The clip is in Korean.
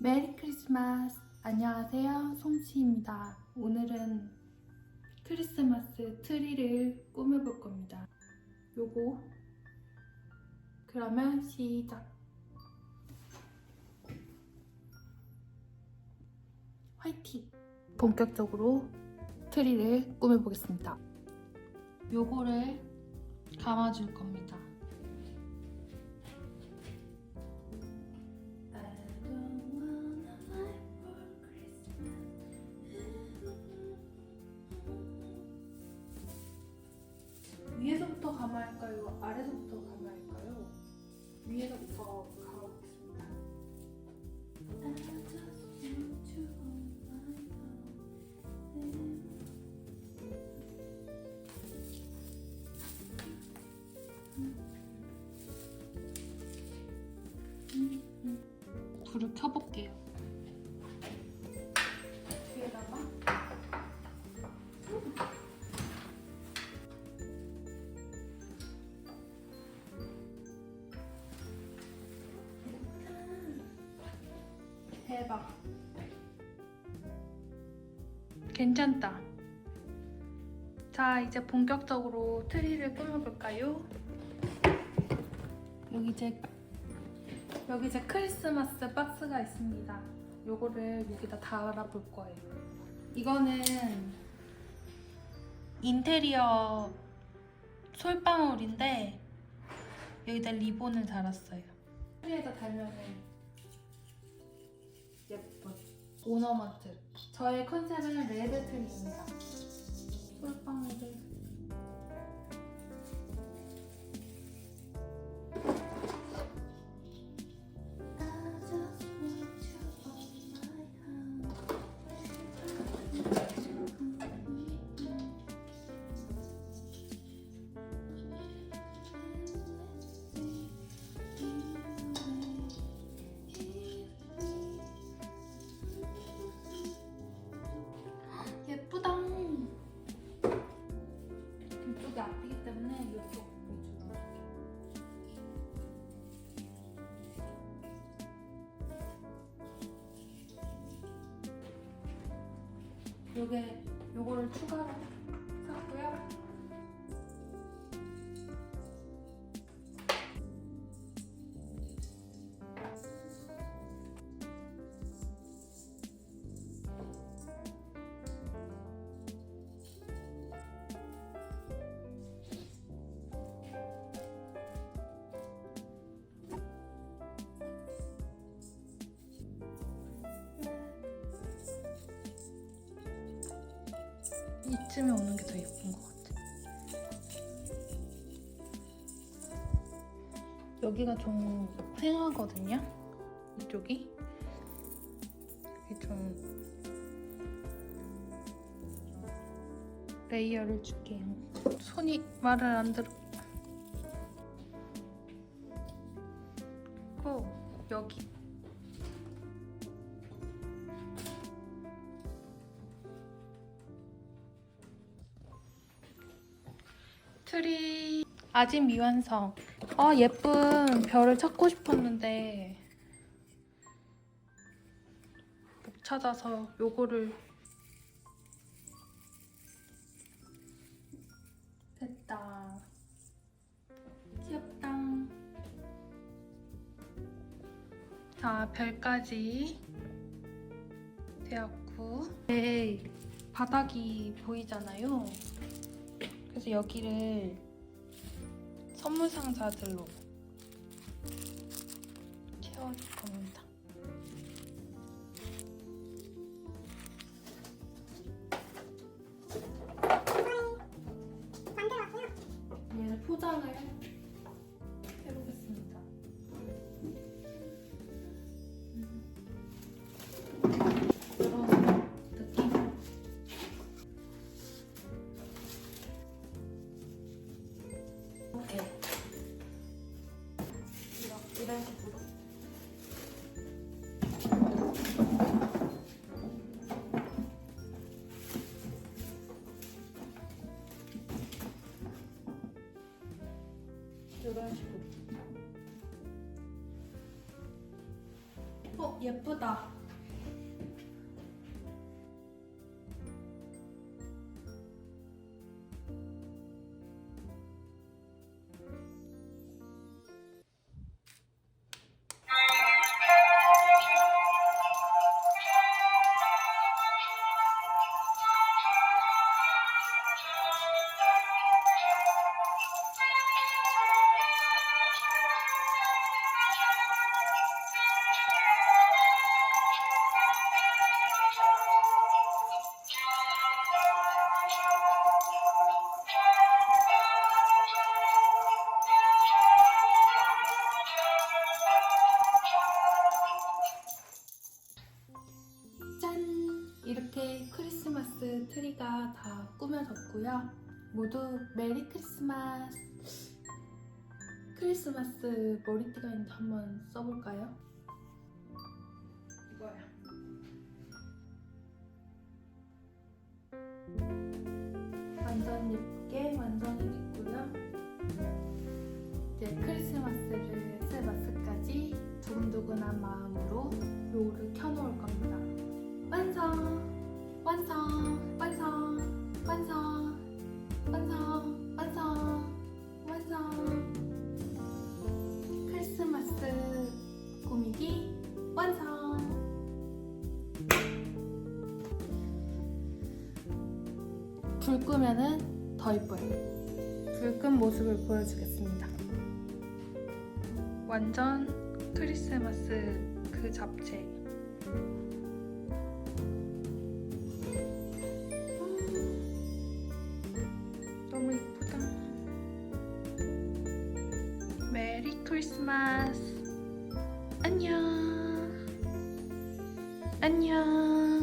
메리 크리스마스! 안녕하세요, 송치입니다. 오늘은 크리스마스 트리를 꾸며볼 겁니다. 요거 그러면 시작! 화이팅! 본격적으로 트리를 꾸며보겠습니다. 요거를 감아줄 겁니다. 위에서부터 감아할까요? 아래서부터 감아할까요? 위에서부터 감아보겠습니다. 불을 켜볼게요. 뒤에다가 대박! 괜찮다. 자, 이제 본격적으로 트리를 꾸며볼까요? 여기 제 크리스마스 박스가 있습니다. 요거를 여기다 달아볼 거예요. 이거는 인테리어 솔방울인데 여기다 리본을 달았어요. 트리에다 달면은 예쁜 오너먼트. 저의 컨셉은 레드 트리입니다. 솔방울을 예쁘다. 이쪽이 앞이기 때문에 이쪽 위주로. 요거를 추가로 샀고요. 이쯤에 오는 게 더 예쁜 것 같아. 여기가 좀 휑하거든요. 이쪽이 좀 레이어를 줄게요. 손이 말을 안 들어. 그리고 여기 트리 아직 미완성. 예쁜 별을 찾고 싶었는데 못 찾아서 요거를. 됐다. 귀엽다. 자, 별까지 되었고, 바닥이 보이잖아요. 그래서 여기를 선물 상자들로 채워줄 겁니다. 얘는 포장을 해보겠습니다. 이런 느낌. 이렇게 이런 식으로 예쁘다. 짠! 이렇게 크리스마스 트리가 다 꾸며졌고요. 모두 메리 크리스마스! 크리스마스 머리띠가 있는데 한번 써볼까요? 이거야. 완전 예쁘게 완성이 됐고요. 이제 크리스마스를 크리스마스까지 두근두근한 마음으로 요를 켜놓을 겁니다. 완성! 완성! 완성! 완성! 완성! 완성! 완성! 크리스마스 꾸미기 완성! 불 끄면은 더 예뻐요. 불 끈 모습을 보여주겠습니다. 완전 크리스마스 그 잡채. 너무 예쁘다. 메리 크리스마스. 안녕. 안녕.